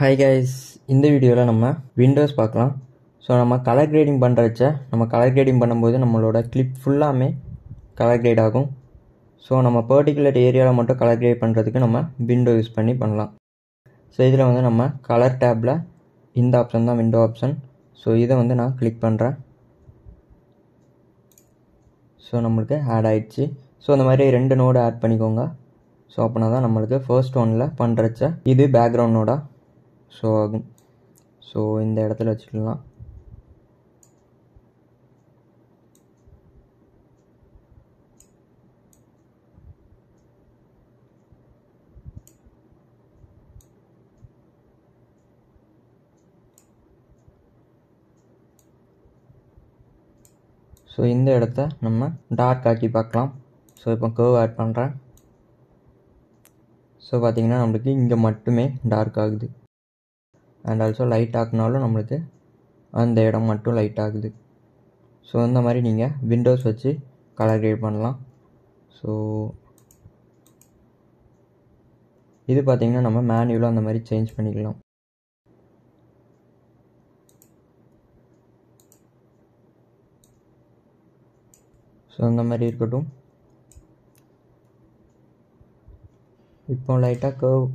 Hi guys, இந்த வீடியோவில் நம்ம விண்டோஸ் பார்க்கலாம். ஸோ நம்ம கலர் கிரேடிங் பண்ணுறச்ச நம்ம கலர் கிரேடிங் பண்ணும்போது நம்மளோட கிளிப் ஃபுல்லாமே கலர் கிரேட் ஆகும். ஸோ நம்ம பர்டிகுலர் ஏரியாவில் மட்டும் கலர் கிரேட் பண்ணுறதுக்கு நம்ம விண்டோ யூஸ் பண்ணலாம். ஸோ இதில் வந்து நம்ம கலர் டேப்பில் இந்த ஆப்ஷன் தான் விண்டோ ஆப்ஷன். ஸோ இதை வந்து நான் கிளிக் பண்ணுறேன். ஸோ நம்மளுக்கு ஆட் ஆகிடுச்சு. ஸோ இந்த மாதிரி 2 நோடு ஆட் பண்ணிக்கோங்க. ஸோ அப்படின்னா தான் நம்மளுக்கு ஃபர்ஸ்ட் ஒன்னில் பண்ணுறச்ச இது பேக்ரவுண்ட் நோடா ஷோ ஆகும். ஸோ இந்த இடத்துல வச்சுக்கலாம். ஸோ இந்த இடத்த நம்ம டார்க் ஆக்கி பார்க்கலாம். ஸோ இப்போ கர்வ் ஆட் பண்ணுறேன். ஸோ பார்த்தீங்கன்னா நம்மளுக்கு இங்கே மட்டுமே டார்க் ஆகுது. அண்ட் ஆல்சோ லைட் ஆக்குனாலும் நம்மளுக்கு அந்த இடம் மட்டும் லைட் ஆகுது. ஸோ இந்த மாதிரி நீங்கள் விண்டோஸ் வச்சு கலர் கிரேட் பண்ணலாம். ஸோ இது பார்த்தீங்கன்னா நம்ம மேனுவலாக அந்த மாதிரி சேஞ்ச் பண்ணிக்கலாம். ஸோ இந்த மாதிரி இருக்கட்டும். இப்போ லைட்டாக கர்வ்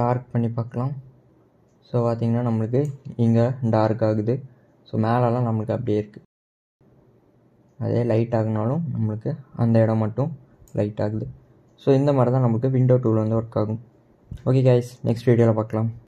டார்க் பண்ணி பார்க்கலாம். ஸோ பார்த்திங்கன்னா நம்மளுக்கு இங்கே டார்க் ஆகுது. ஸோ மேலெலாம் நம்மளுக்கு அப்படியே இருக்குது. அதே லைட் ஆகுனாலும் நம்மளுக்கு அந்த இடம் மட்டும் லைட் ஆகுது. ஸோ இந்த மாதிரி தான் நம்மளுக்கு விண்டோ டூல் வந்து ஒர்க் ஆகும். ஓகே கைஸ், நெக்ஸ்ட் வீடியோவில் பார்க்கலாம்.